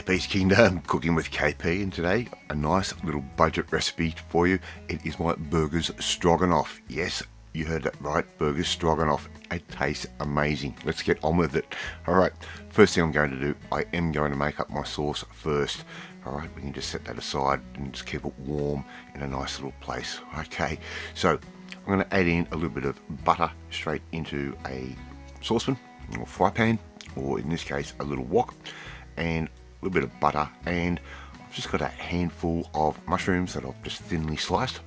KP's Kingdom, cooking with KP, and today a nice little budget recipe for you. It is my burgers stroganoff. Yes, you heard that right, burgers stroganoff. It tastes amazing. Let's get on with it. Alright, first thing I'm going to do, I am going to make up my sauce first. Alright, we can just set that aside and just keep it warm in a nice little place. Okay, so I'm going to add in a little bit of butter straight into a saucepan or fry pan, or in this case a little wok, and a little bit of butter, and I've just got a handful of mushrooms that I've just thinly sliced.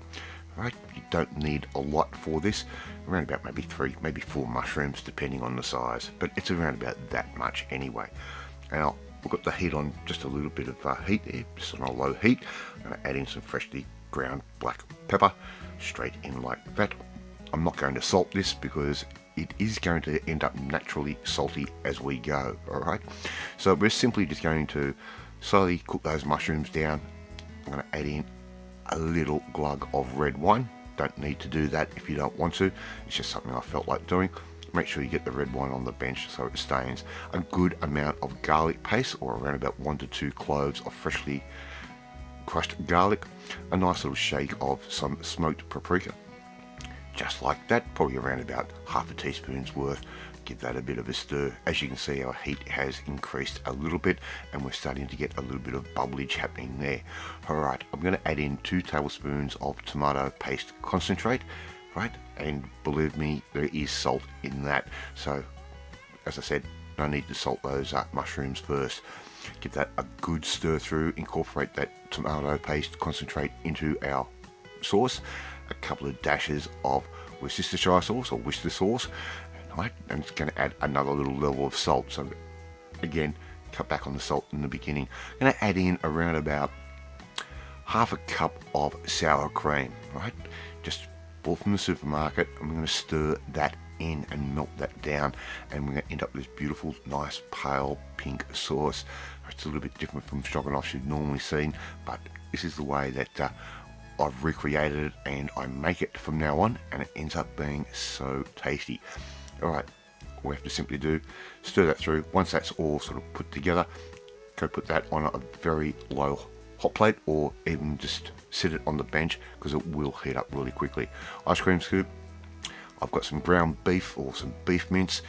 Right, you don't need a lot for this, around about maybe 3, maybe 4 mushrooms depending on the size, but it's around about that much anyway. Now we've got the heat on, just a little bit of heat there, just on a low heat. I'm going to add in some freshly ground black pepper straight in like that. I'm not going to salt this because it is going to end up naturally salty as we go. Alright, so we're simply just going to slowly cook those mushrooms down. I'm going to add in a little glug of red wine. Don't need to do that if you don't want to, it's just something I felt like doing. Make sure you get the red wine on the bench so it stains. A good amount of garlic paste, or around about 1 to 2 cloves of freshly crushed garlic. A nice little shake of some smoked paprika, just like that, probably around about half a teaspoon's worth. Give that a bit of a stir. As you can see, our heat has increased a little bit and we're starting to get a little bit of bubblage happening there. Alright, I'm going to add in 2 tablespoons of tomato paste concentrate, right, and believe me, there is salt in that, so as I said, no need to salt those mushrooms first. Give that a good stir through, incorporate that tomato paste concentrate into our sauce, a couple of dashes of Worcestershire sauce or Worcester sauce, right, and it's going to add another little level of salt. So again, cut back on the salt in the beginning. I'm going to add in around about half a cup of sour cream, right, just bought from the supermarket. I'm going to stir that in and melt that down, and we're going to end up with this beautiful, nice, pale pink sauce. It's a little bit different from stroganoff you've normally seen, but this is the way that I've recreated it, and I make it from now on, and it ends up being so tasty. Alright, all we have to simply do, stir that through. Once that's all sort of put together, go put that on a very low hot plate, or even just sit it on the bench because it will heat up really quickly. Ice cream scoop. I've got some ground beef or some beef mince.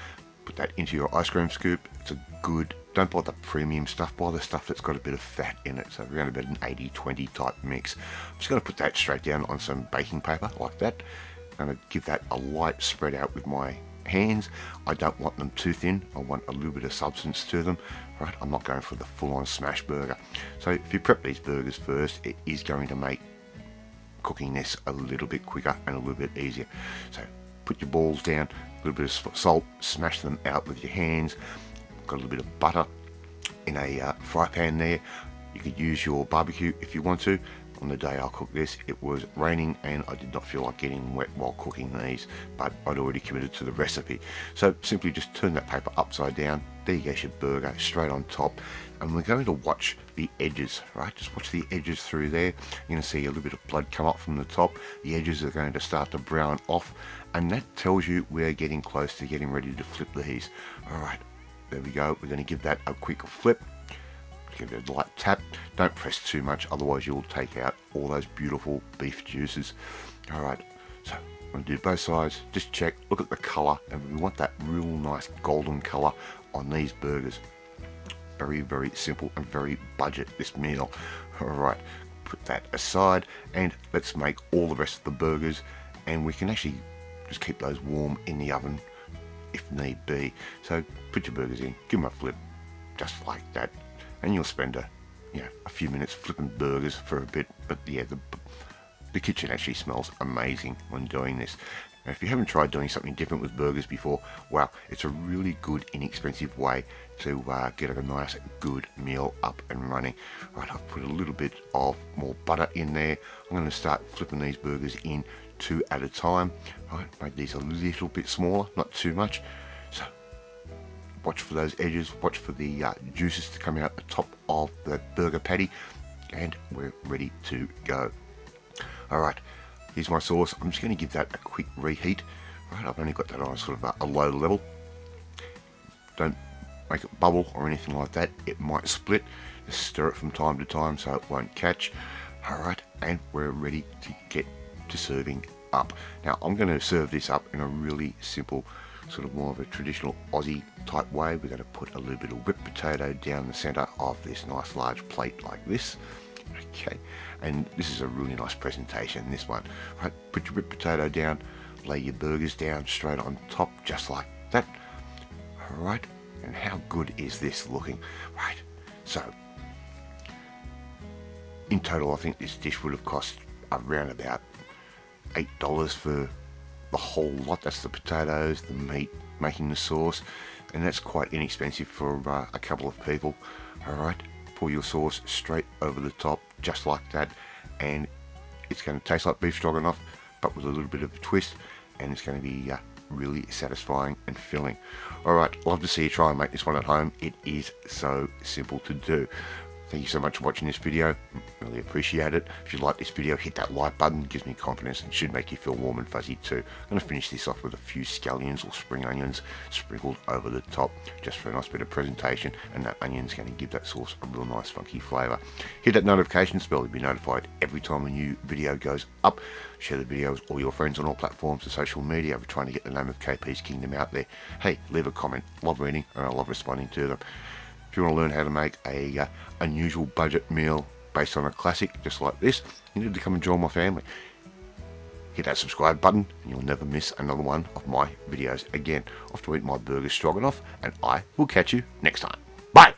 Put that into your ice cream scoop. It's a good, don't buy the premium stuff, buy the stuff that's got a bit of fat in it, so around about an 80-20 type mix. I'm just going to put that straight down on some baking paper like that. I'm going to give that a light spread out with my hands. I don't want them too thin, I want a little bit of substance to them, right? I'm not going for the full-on smash burger. So if you prep these burgers first, it is going to make cooking this a little bit quicker and a little bit easier. So put your balls down, a little bit of salt, smash them out with your hands. Got a little bit of butter in a fry pan there. You could use your barbecue if you want to. On the day I cooked this, it was raining and I did not feel like getting wet while cooking these, but I'd already committed to the recipe. So simply just turn that paper upside down. There you go, your burger straight on top, and we're going to watch the edges, right? Just watch the edges through there. You're going to see a little bit of blood come up from the top. The edges are going to start to brown off, and that tells you we're getting close to getting ready to flip these. Alright, there we go. We're going to give that a quick flip. Give it a light tap. Don't press too much, otherwise you'll take out all those beautiful beef juices. Alright, so I'm going to do both sides. Just check, look at the colour, and we want that real nice golden colour on these burgers. Very, very simple and very budget, this meal. Alright, put that aside, and let's make all the rest of the burgers, and we can actually just keep those warm in the oven if need be. So put your burgers in, give them a flip, just like that. And you'll spend a few minutes flipping burgers for a bit, but yeah, the kitchen actually smells amazing when doing this. Now, if you haven't tried doing something different with burgers before, well, it's a really good, inexpensive way to get a nice, good meal up and running. Right, I've put a little bit of more butter in there. I'm going to start flipping these burgers in 2 at a time. Right, make these a little bit smaller, not too much. So watch for those edges, watch for the juices to come out the top of the burger patty, and we're ready to go. Alright, here's my sauce. I'm just going to give that a quick reheat. Right, I've only got that on sort of a low level. Don't make it bubble or anything like that. It might split. Just stir it from time to time so it won't catch. Alright, and we're ready to get to serving up. Now I'm going to serve this up in a really simple, sort of more of a traditional Aussie type way. We're going to put a little bit of whipped potato down the centre of this nice large plate like this. Okay, and this is a really nice presentation, this one. Right, put your whipped potato down, lay your burgers down straight on top, just like that. Alright, and how good is this looking? Right, so in total I think this dish would have cost around about $8 for the whole lot. That's the potatoes, the meat, making the sauce, and that's quite inexpensive for a couple of people. Alright, pour your sauce straight over the top, just like that, and it's going to taste like beef stroganoff, but with a little bit of a twist, and it's going to be really satisfying and filling. Alright, love to see you try and make this one at home. It is so simple to do. Thank you so much for watching this video. Really appreciate it. If you like this video, hit that like button. It gives me confidence and should make you feel warm and fuzzy too. I'm going to finish this off with a few scallions or spring onions sprinkled over the top, just for a nice bit of presentation, and that onion's going to give that sauce a real nice funky flavour. Hit that notification bell to be notified every time a new video goes up. Share the video with all your friends on all platforms of social media. We're trying to get the name of KP's Kingdom out there. Hey, leave a comment. Love reading and I love responding to them. If you want to learn how to make a unusual budget meal based on a classic just like this, you need to come and join my family. Hit that subscribe button and you'll never miss another one of my videos again. Off to eat my burger stroganoff, and I will catch you next time. Bye!